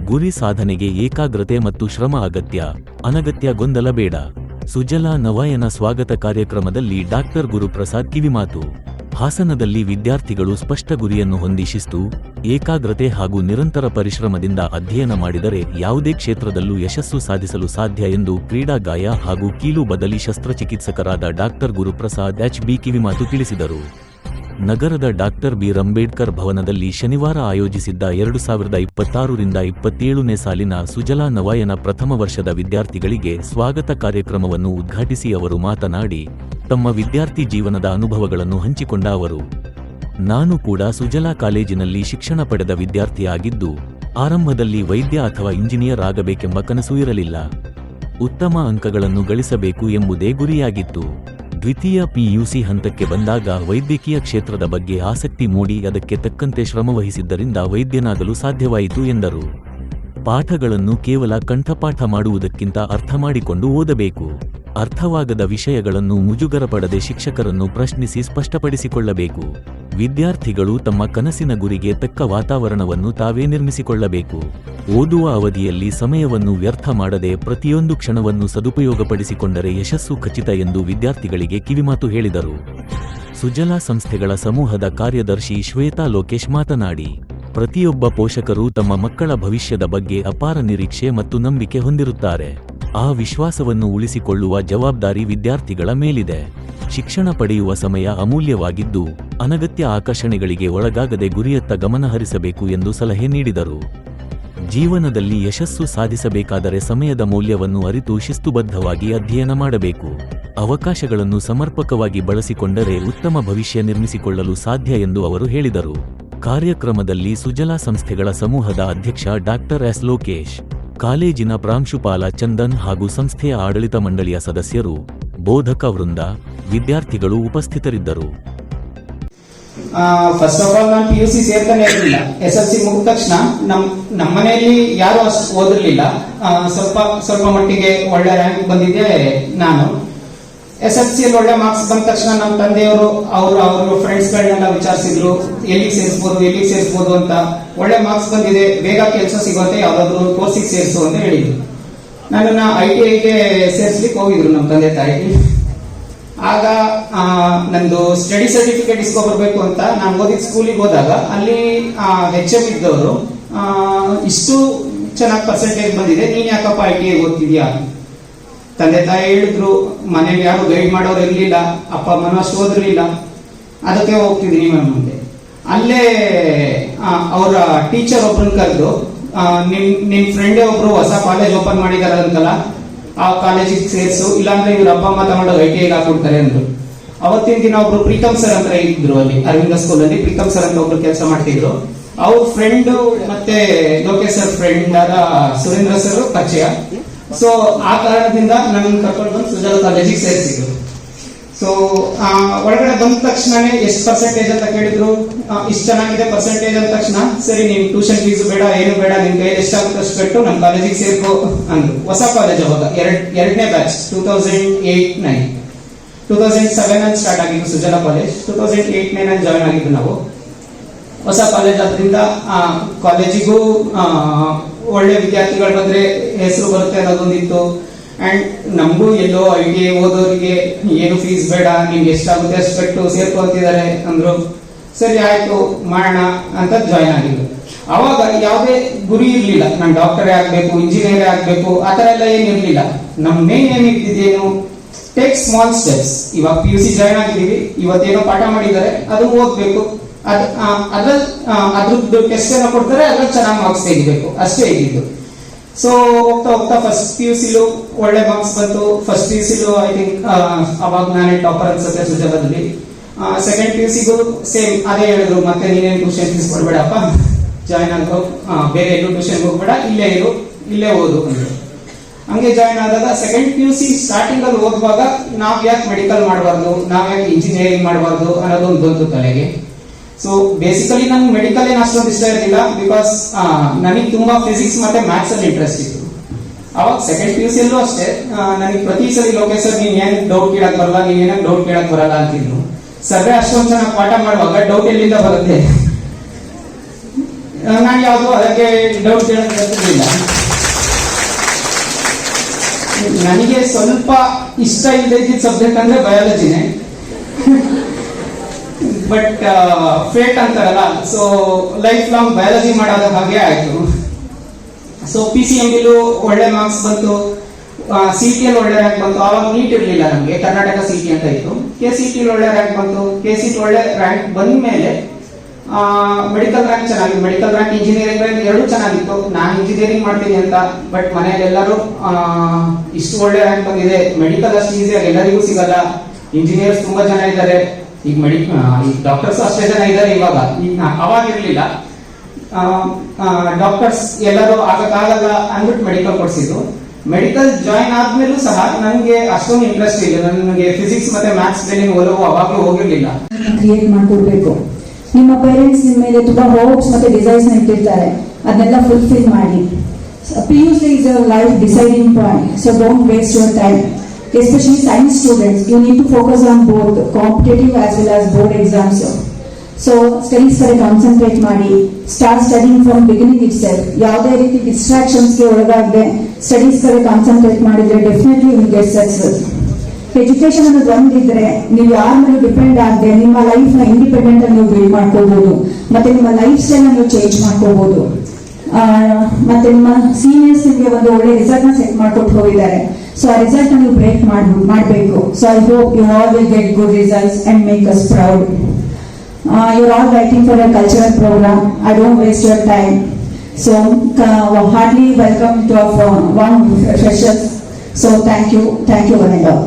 ಗುರಿ ಸಾಧನೆಗೆ ಏಕಾಗ್ರತೆ ಮತ್ತು ಶ್ರಮ ಅಗತ್ಯ, ಅನಗತ್ಯ ಗೊಂದಲ ಬೇಡ. ಸುಜಲಾ ನವಾಯನ ಸ್ವಾಗತ ಕಾರ್ಯಕ್ರಮದಲ್ಲಿ ಡಾಕ್ಟರ್ ಗುರುಪ್ರಸಾದ್ ಕಿವಿಮಾತು. ಹಾಸನದಲ್ಲಿ ವಿದ್ಯಾರ್ಥಿಗಳು ಸ್ಪಷ್ಟ ಗುರಿಯನ್ನು ಹೊಂದಿ ಶಿಸ್ತು, ಏಕಾಗ್ರತೆ ಹಾಗೂ ನಿರಂತರ ಪರಿಶ್ರಮದಿಂದ ಅಧ್ಯಯನ ಮಾಡಿದರೆ ಯಾವುದೇ ಕ್ಷೇತ್ರದಲ್ಲೂ ಯಶಸ್ಸು ಸಾಧಿಸಲು ಸಾಧ್ಯ ಎಂದು ಕ್ರೀಡಾ ಗಾಯ ಹಾಗೂ ಕೀಲು ಬದಲಿ ಶಸ್ತ್ರಚಿಕಿತ್ಸಕರಾದ ಡಾಕ್ಟರ್ ಗುರುಪ್ರಸಾದ್ HB ಕಿವಿಮಾತು ತಿಳಿಸಿದರು. ನಗರದ ಡಾಕ್ಟರ್ ಬಿ. ಅಂಬೇಡ್ಕರ್ ಭವನದಲ್ಲಿ ಶನಿವಾರ ಆಯೋಜಿಸಿದ್ದ 2026-27ನೇ ಸಾಲಿನ ಸುಜಲಾ ನವಾಯನ ಪ್ರಥಮ ವರ್ಷದ ವಿದ್ಯಾರ್ಥಿಗಳಿಗೆ ಸ್ವಾಗತ ಕಾರ್ಯಕ್ರಮವನ್ನು ಉದ್ಘಾಟಿಸಿ ಅವರು ಮಾತನಾಡಿ, ತಮ್ಮ ವಿದ್ಯಾರ್ಥಿ ಜೀವನದ ಅನುಭವಗಳನ್ನು ಹಂಚಿಕೊಂಡ ಅವರು, ನಾನು ಕೂಡ ಸುಜಲಾ ಕಾಲೇಜಿನಲ್ಲಿ ಶಿಕ್ಷಣ ಪಡೆದ ವಿದ್ಯಾರ್ಥಿಯಾಗಿದ್ದು, ಆರಂಭದಲ್ಲಿ ವೈದ್ಯ ಅಥವಾ ಇಂಜಿನಿಯರ್ ಆಗಬೇಕೆಂಬ ಕನಸು ಇರಲಿಲ್ಲ. ಉತ್ತಮ ಅಂಕಗಳನ್ನು ಗಳಿಸಬೇಕು ಎಂಬುದೇ ಗುರಿಯಾಗಿತ್ತು. ದ್ವಿತೀಯ PUC ಹಂತಕ್ಕೆ ಬಂದಾಗ ವೈದ್ಯಕೀಯ ಕ್ಷೇತ್ರದ ಬಗ್ಗೆ ಆಸಕ್ತಿ ಮೂಡಿ ಅದಕ್ಕೆ ತಕ್ಕಂತೆ ಶ್ರಮವಹಿಸಿದ್ದರಿಂದ ವೈದ್ಯನಾಗಲು ಸಾಧ್ಯವಾಯಿತು ಎಂದರು. ಪಾಠಗಳನ್ನು ಕೇವಲ ಕಂಠಪಾಠ ಮಾಡುವುದಕ್ಕಿಂತ ಅರ್ಥ ಮಾಡಿಕೊಂಡು ಓದಬೇಕು. ಅರ್ಥವಾಗದ ವಿಷಯಗಳನ್ನು ಮುಜುಗರ ಪಡದೆ ಶಿಕ್ಷಕರನ್ನು ಪ್ರಶ್ನಿಸಿ ಸ್ಪಷ್ಟಪಡಿಸಿಕೊಳ್ಳಬೇಕು. ವಿದ್ಯಾರ್ಥಿಗಳು ತಮ್ಮ ಕನಸಿನ ಗುರಿಗೆ ತಕ್ಕ ವಾತಾವರಣವನ್ನು ತಾವೇ ನಿರ್ಮಿಸಿಕೊಳ್ಳಬೇಕು. ಓದುವ ಅವಧಿಯಲ್ಲಿ ಸಮಯವನ್ನು ವ್ಯರ್ಥ ಮಾಡದೆ ಪ್ರತಿಯೊಂದು ಕ್ಷಣವನ್ನು ಸದುಪಯೋಗಪಡಿಸಿಕೊಂಡರೆ ಯಶಸ್ಸು ಖಚಿತ ಎಂದು ವಿದ್ಯಾರ್ಥಿಗಳಿಗೆ ಕಿವಿಮಾತು ಹೇಳಿದರು. ಸುಜಲಾ ಸಂಸ್ಥೆಗಳ ಸಮೂಹದ ಕಾರ್ಯದರ್ಶಿ ಶ್ವೇತಾ ಲೋಕೇಶ್ ಮಾತನಾಡಿ, ಪ್ರತಿಯೊಬ್ಬ ಪೋಷಕರು ತಮ್ಮ ಮಕ್ಕಳ ಭವಿಷ್ಯದ ಬಗ್ಗೆ ಅಪಾರ ನಿರೀಕ್ಷೆ ಮತ್ತು ನಂಬಿಕೆ ಹೊಂದಿರುತ್ತಾರೆ. ಆ ವಿಶ್ವಾಸವನ್ನು ಉಳಿಸಿಕೊಳ್ಳುವ ಜವಾಬ್ದಾರಿ ವಿದ್ಯಾರ್ಥಿಗಳ ಮೇಲಿದೆ. ಶಿಕ್ಷಣ ಪಡೆಯುವ ಸಮಯ ಅಮೂಲ್ಯವಾಗಿದ್ದು, ಅನಗತ್ಯ ಆಕರ್ಷಣೆಗಳಿಗೆ ಒಳಗಾಗದೆ ಗುರಿಯತ್ತ ಗಮನ ಹರಿಸಬೇಕು ಎಂದು ಸಲಹೆ ನೀಡಿದರು. ಜೀವನದಲ್ಲಿ ಯಶಸ್ಸು ಸಾಧಿಸಬೇಕಾದರೆ ಸಮಯದ ಮೌಲ್ಯವನ್ನು ಅರಿತು ಶಿಸ್ತುಬದ್ಧವಾಗಿ ಅಧ್ಯಯನ ಮಾಡಬೇಕು. ಅವಕಾಶಗಳನ್ನು ಸಮರ್ಪಕವಾಗಿ ಬಳಸಿಕೊಂಡರೆ ಉತ್ತಮ ಭವಿಷ್ಯ ನಿರ್ಮಿಸಿಕೊಳ್ಳಲು ಸಾಧ್ಯ ಎಂದು ಅವರು ಹೇಳಿದರು. ಕಾರ್ಯಕ್ರಮದಲ್ಲಿ ಸುಜಲಾ ಸಂಸ್ಥೆಗಳ ಸಮೂಹದ ಅಧ್ಯಕ್ಷ ಡಾಕ್ಟರ್ S. ಲೋಕೇಶ್, ಕಾಲೇಜಿನ ಪ್ರಾಂಶುಪಾಲ ಚಂದನ್ ಹಾಗೂ ಸಂಸ್ಥೆಯ ಆಡಳಿತ ಮಂಡಳಿಯ ಸದಸ್ಯರು, ಬೋಧಕ ವೃಂದ, ವಿದ್ಯಾರ್ಥಿಗಳು ಉಪಸ್ಥಿತರಿದ್ದರು. ಫಸ್ಟ್ ಆಫ್ ಆಲ್ ನಾನು PUC ಸೇರ್ತಾನೆ ಇರಲಿಲ್ಲ. SSLC ಮುಗಿದ ತಕ್ಷಣ ನಮ್ಮ ಮನೆಯಲ್ಲಿ ಯಾರು ಅಷ್ಟು ಓದಿರ್ಲಿಲ್ಲ. ಸ್ವಲ್ಪ ಮಟ್ಟಿಗೆ ಒಳ್ಳೆ ರ್ಯಾಂಕ್ ಬಂದಿದೆ. ನಾನು SSLC ಒಳ್ಳೆ ಮಾರ್ಕ್ಸ್ ಬಂದ ತಕ್ಷಣ ನಮ್ಮ ತಂದೆಯವರು ಅವರು ಫ್ರೆಂಡ್ಸ್ ಗಳನ್ನೆಲ್ಲ ವಿಚಾರಿಸಿದ್ರು, ಎಲ್ಲಿಗೆ ಸೇರಿಸಬಹುದು ಅಂತ. ಒಳ್ಳೆ ಮಾರ್ಕ್ಸ್ ಬಂದಿದೆ, ಬೇಗ ಕೆಲಸ ಸಿಗುತ್ತೆ, ಯಾವ್ದಾದ್ರು ಕೋರ್ಸಿಗೆ ಸೇರಿಸು ಅಂತ ಹೇಳಿದ್ರು. ನನ್ನನ್ನ ITIಗೆ ಸೇರಿಸ್ಲಿಕ್ಕೆ ಹೋಗಿದ್ರು ನಮ್ಮ ತಂದೆ ತಾಯಿ. ಆಗ ನಂದು ಸ್ಟಡಿ ಸರ್ಟಿಫಿಕೇಟ್ ಇಸ್ಕೊಬರ್ಬೇಕು ಅಂತ ನಾನು ಓದಿದ ಸ್ಕೂಲಿಗೆ ಹೋದಾಗ ಅಲ್ಲಿ HM ಇದ್ದವರು, ಇಷ್ಟು ಚೆನ್ನಾಗಿ ಪರ್ಸೆಂಟೇಜ್ ಬಂದಿದೆ, ನೀನ್ ಯಾಕಪ್ಪ ITI ಓದ್ತಿದ್ಯಾ? ತಂದೆ ತಾಯಿ ಹೇಳಿದ್ರು, ಮನೇಲಿ ಯಾರು ಗೈಡ್ ಮಾಡೋರು ಇರ್ಲಿಲ್ಲ, ಅಪ್ಪ ಅಮ್ಮನೂ ಅಷ್ಟು ಓದಿರ್ಲಿಲ್ಲ, ಅದಕ್ಕೆ ಹೋಗ್ತಿದ್ದೀನಿ ಮುಂದೆ. ಅಲ್ಲೇ ಅವರ ಟೀಚರ್ ಒಬ್ರನ್ನ ಕರೆದು, ನಿಮ್ ಫ್ರೆಂಡೇ ಒಬ್ರು ಹೊಸ ಕಾಲೇಜ್ ಓಪನ್ ಮಾಡಿದಾರಂತಲ್ಲ, ಆ ಕಾಲೇಜಿಗೆ ಸೇರಿಸು, ಇಲ್ಲಾಂದ್ರೆ ಇವ್ರ ಅಪ್ಪ ಅಮ್ಮ ತಗೊಂಡೋಗಿ ITIಗೆ ಹಾಕೊಡ್ತಾರೆ ಅಂದ್ರು. ಅವತ್ತಿನ ದಿನ ಒಬ್ರು ಪ್ರೀತಮ್ ಸರ್ ಅಂತ ಇದ್ರು, ಅಲ್ಲಿ ಅರವಿಂದ ಸ್ಕೂಲ್ ಅಲ್ಲಿ ಪ್ರೀತಮ್ ಸರ್ ಅಂತ ಒಬ್ರು ಕೆಲಸ ಮಾಡ್ತಿದ್ರು. ಅವ್ರ ಫ್ರೆಂಡ್ ಮತ್ತೆ ಲೋಕೇಶ್ ಸರ್ ಫ್ರೆಂಡ್ ಆದ ಸುರೇಂದ್ರ ಸರ್ ಪರಿಚಯ. ಸೊ ಆ ಕಾರಣದಿಂದ ನನ್ನ ಕರ್ಕೊಂಡು ಬಂದು ಸುಜಲಾ ಕಾಲೇಜಿಗೆ ಸೇರಿಸಿದ್ರು. ಸೊ ಒಳಗಡೆ ಬಂದ ತಕ್ಷಣನೇ ಎಷ್ಟು ಪರ್ಸೆಂಟೇಜ್ ಅಂತ ಕೇಳಿದ್ರು. ಇಷ್ಟು ಚೆನ್ನಾಗಿದೆ ಪರ್ಸೆಂಟೇಜ್ ಅಂದ ತಕ್ಷಣ, ಸರಿ ನೀನ್ ಟ್ಯೂಷನ್ ಫೀಸ್ ಬೇಡ, ಏನು ಬೇಡ, ನಿನ್ ಕೈಯಲ್ಲಿ ಎಷ್ಟಾಗುತ್ತೆ ಅಷ್ಟು ಕಟ್ಟು ನಮ್ಮ ಕಾಲೇಜಿಗೆ ಸೇರ್ಕೋ ಅಂದ್ರು. ಹೊಸ ಕಾಲೇಜ್ ಅವಾಗ ಎರಡನೇ ಬ್ಯಾಚ್ 2008-9 2007 ಅಲ್ಲಿ ಸ್ಟಾರ್ಟ್ ಆಗಿದ್ದು ಸುಜಲಾ ಕಾಲೇಜ್. 2008-9 ಅಲ್ಲಿ ಜಾಯ್ನ್ ಆಗಿದ್ದು ನಾವು. ಹೊಸ ಕಾಲೇಜ್ ಆದ್ರಿಂದ ಕಾಲೇಜಿಗೂ ಒಳ್ಳೆ ವಿದ್ಯಾರ್ಥಿಗಳು ಬಂದ್ರೆ ಹೆಸರು ಬರುತ್ತೆ ಅನ್ನೋದೊಂದಿತ್ತು. ಅಂಡ್ ನಮಗೂ ಎಲ್ಲೋ ITI ಓದೋರಿಗೆ ಏನು ಫೀಸ್ ಬೇಡ, ನಿಮ್ಗೆ ಎಷ್ಟಾಗುತ್ತೆ ಅಷ್ಟು ಕಟ್ಟು ಸೇರ್ಕೊಂತಿದ್ದಾರೆ ಅಂದ್ರು. ಸರಿ ಆಯ್ತು ಮಾಡೋಣ ಅಂತ ಜಾಯ್ನ್ ಆಗಿದ್ದು. ಅವಾಗ ಯಾವುದೇ ಗುರಿ ಇರ್ಲಿಲ್ಲ, ನಾನು ಡಾಕ್ಟರೇ ಆಗ್ಬೇಕು, ಇಂಜಿನಿಯರೇ ಆಗ್ಬೇಕು, ಆತರ ಎಲ್ಲ ಏನಿರ್ಲಿಲ್ಲ. ನಮ್ ಮೇನ್ ಏನ್ ಇದ್ದಿದ್ದೇನು, ಟೇಕ್ ಸ್ಮಾಲ್ ಸ್ಟೆಪ್ಸ್. ಇವಾಗ PUC ಜಾಯ್ನ್ ಆಗಿದೀವಿ, ಇವತ್ತೇನೋ ಪಾಠ ಮಾಡಿದ್ದಾರೆ, ಅದು ಓದ್ಬೇಕು, ಅದ್ರದ್ದು ಟೆಸ್ಟ್ ಏನೋ ಕೊಡ್ತಾರೆ, ಅದ್ರಲ್ಲಿ ಚೆನ್ನಾಗಿ ಮಾರ್ಕ್ಸ್ ತೆಗಿಬೇಕು, ಅಷ್ಟೇ ಇದ್ದಿದ್ದು. ಸೊ ಹೋಗ್ತಾ ಫಸ್ಟ್ PUCಲೂ ಒಳ್ಳೆ ಮಾರ್ಕ್ಸ್ ಬಂತು. ಫಸ್ಟ್ PUCಲೂ ಐ ಥಿಂಕ್ ಅವಾಗ ನಾನೇ ಟಾಪರ್ ಅನ್ಸುತ್ತೆ ಸುಜಲಾದಲ್ಲಿ. ಸೆಕೆಂಡ್ PUCಗೂ ಸೇಮ್ ಅದೇ ಹೇಳಿದ್ರು, ಮತ್ತೆ ನೀನೇನು ಟ್ಯೂಷನ್ ಫೀಸ್ ಕೊಡ್ಬೇಡಪ್ಪ, ಜಾಯ್ನ್ ಆಗೋ, ಬೇರೆ ಎಲ್ಲೂ ಟ್ಯೂಷನ್ ಹೋಗ್ಬೇಡ, ಇಲ್ಲೇ ಓದು ಅಂದ್ರು. ಹಂಗೆ ಜಾಯ್ನ್ ಆದಾಗ ಸೆಕೆಂಡ್ PUC ಸ್ಟಾರ್ಟಿಂಗ್ ಅಲ್ಲಿ ಓದುವಾಗ ನಾವ್ ಯಾಕೆ ಮೆಡಿಕಲ್ ಮಾಡಬಾರ್ದು, ನಾವ್ ಯಾಕೆ ಇಂಜಿನಿಯರಿಂಗ್ ಮಾಡಬಾರ್ದು ಅನ್ನೋದೊಂದು ಬಂತು ತಲೆಗೆ. ಸೊ ಬೇಸಿಕಲಿ ನಂಗೆ ಮೆಡಿಕಲ್ ಏನು ಅಷ್ಟೊಂದು ಇಷ್ಟ ಇರಲಿಲ್ಲ, ಬಿಕಾಸ್ ನನಗೆ ತುಂಬಾ ಫಿಸಿಕ್ಸ್ ಮತ್ತೆ ಮ್ಯಾಥ್ಸ್ ಅಲ್ಲಿ ಇಂಟ್ರೆಸ್ಟ್ ಇತ್ತು. ಅವಾಗ ಸೆಕೆಂಡ್ PUC ಅಲ್ಲೂ ಅಷ್ಟೇ ನನಗೆ ಪ್ರತಿ ಸರಿ ಲೋಕೇಶ್ ಸರ್ ನೀನ್ ಏನ್ ಡೌಟ್ ಕೇಳಕ್ ಬರಲ್ಲ, ನೀನ್ ಏನಾಗ ಡೌಟ್ ಕೇಳಕ್ ಬರಲ್ಲ ಅಂತಿದ್ರು. ಸರ್ವೇ ಅಷ್ಟೊಂದು ಚೆನ್ನಾಗಿ ಪಾಠ ಮಾಡುವಾಗ ಡೌಟ್ ಎಲ್ಲಿಂದ ಬರುತ್ತೆ? ನಾನು ಯಾವುದು ಅದಕ್ಕೆ ಡೌಟ್ ಕೇಳಕ್ಕೆ ಬರ್ತಿರ್ಲಿಲ್ಲ. ನನಗೆ ಸ್ವಲ್ಪ ಇಷ್ಟ ಇಲ್ಲದೆ ಇದ್ದಿದ್ದ ಸಬ್ಜೆಕ್ಟ್ ಅಂದ್ರೆ ಬಯಾಲಜಿನೇ. ಬಟ್ ಫೇಟ್ ಅಂತಾರಲ್ಲ, ಸೊ ಲೈಫ್ ಲಾಂಗ್ ಬಯಾಲಜಿ ಮಾಡೋದ ಹಾಗೆ ಆಯ್ತು. ಸೊ PCMB ಒಳ್ಳೆ ಮಾರ್ಕ್ಸ್ ಬಂತು, CT ಒಳ್ಳೆ ರ್ಯಾಂಕ್ ಬಂತು. ಆವಾಗ ನೀಟ್ ಇರಲಿಲ್ಲ ನಮಗೆ, ಕರ್ನಾಟಕ CT ಅಂತ ಇತ್ತು. KCT ಒಳ್ಳೆ ರ್ಯಾಂಕ್ ಬಂತು. KCT ಒಳ್ಳೆ ರ್ಯಾಂಕ್ ಬಂದ ಮೇಲೆ ಮೆಡಿಕಲ್ ರ್ಯಾಂಕ್ ಚೆನ್ನಾಗಿತ್ತು. ಮೆಡಿಕಲ್ ರ್ಯಾಂಕ್, ಇಂಜಿನಿಯರಿಂಗ್ ರ್ಯಾಂಕ್ ಎರಡೂ ಚೆನ್ನಾಗಿತ್ತು. ನಾನು ಇಂಜಿನಿಯರಿಂಗ್ ಮಾಡ್ತೀನಿ ಅಂತ, ಬಟ್ ಮನೆಯಲ್ಲಿ ಎಲ್ಲರೂ ಇಷ್ಟು ಒಳ್ಳೆ ರ್ಯಾಂಕ್ ಬಂದಿದೆ, ಮೆಡಿಕಲ್ ಅಷ್ಟು ಈಸಿಯಾಗಿ ಎಲ್ಲರಿಗೂ ಸಿಗಲ್ಲ, ಇಂಜಿನಿಯರ್ಸ್ ತುಂಬಾ ಜನ ಇದ್ದಾರೆ, ಈಗ ಈಗ ಡಾಕ್ಟರ್ಸ್ ಅಷ್ಟೇ ಜನ ಇದ್ದಾರೆ ಇವಾಗ, ಈಗ ಅವಾಗ ಇರಲಿಲ್ಲ. ಡಾಕ್ಟರ್ಸ್ ಎಲ್ಲರೂ ಆಗಕ್ಕಾಗಲ್ಲ ಅಂದ್ಬಿಟ್ಟು ಮೆಡಿಕಲ್ ಕೊಡ್ಸಿದ್ರು. ಮೆಡಿಕಲ್ ಜಾಯಿನ್ ಆದ್ಮೇಲೂ ಸಹ ನನಗೆ ಅಷ್ಟೊಂದು ಇಂಟ್ರೆಸ್ಟ್ ಇಲ್ಲ. ನನಗೆ ಫಿಸಿಕ್ಸ್ ಮತ್ತೆ ಮ್ಯಾಥ್ಸ್ ಮೇಲಿನ ಒಲವು ಅವಾಗಲೂ ಹೋಗಿರ್ಲಿಲ್ಲ. ಕ್ರಿಯೇಟ್ ಮಾಡ್ಕೊಡ್ಬೇಕು. ನಿಮ್ಮ ಪೇರೆಂಟ್ಸ್ ನಿಮ್ಮ ಮೇಲೆ ತುಂಬಾ ಹೋಪ್ಸ್ ಮತ್ತೆ ಡಿಸೈರ್ಸ್ ಇಟ್ಟಿರ್ತಾರೆ, ಅದನ್ನೆಲ್ಲ ಫುಲ್ಫಿಲ್ ಮಾಡಿ. PUC is your life deciding point, so don't waste your time. Especially science students, you need to focus on both competitive as well as board exams. So studies ಕಡೆ concentrate ಮಾಡಿ, start studying from beginning itself. ಯಾವುದೇ ರೀತಿ ಡಿಸ್ಟ್ರಾಕ್ಷನ್ಸ್ಗೆ ಒಳಗಾಗದೆ studies ಕಡೆ concentrate ಮಾಡಿದ್ರೆ definitely will get success. Education ಅನ್ನೋದು ಒಂದಿದ್ರೆ ನೀವು ಯಾರ ಮೇಲೆ ಡಿಪೆಂಡ್ ಆಗದೆ ನಿಮ್ಮ ಲೈಫ್ ನ ಇಂಡಿಪೆಂಡೆಂಟ್ ಆಗಿ ನೀವು ಬಿಲ್ಡ್ ಮಾಡ್ಕೋಬಹುದು, ಮತ್ತೆ ನಿಮ್ಮ ಲೈಫ್ ಸ್ಟೈಲ್ ನೀವು ಚೇಂಜ್ ಮಾಡ್ಕೋಬಹುದು. ಮತ್ತೆ ನಿಮ್ಮ ಸೀನಿಯರ್ಸ್ ನಿಮಗೆ ಒಂದು ಒಳ್ಳೆ ರಿಸಲ್ಟ್ ನ ಸೆಟ್ ಮಾಡ್ಕೊಟ್ಟು ಹೋಗಿದ್ದಾರೆ. ಸೊ ಆ ರಿಸಲ್ಟ್ ನೀವು ಬ್ರೇಕ್ ಮಾಡಬೇಕು. So I hope you all will get good results and make us proud. You're all writing for a cultural program. I don't waste your time. So heartily welcome to our warm freshers. So thank you one and all.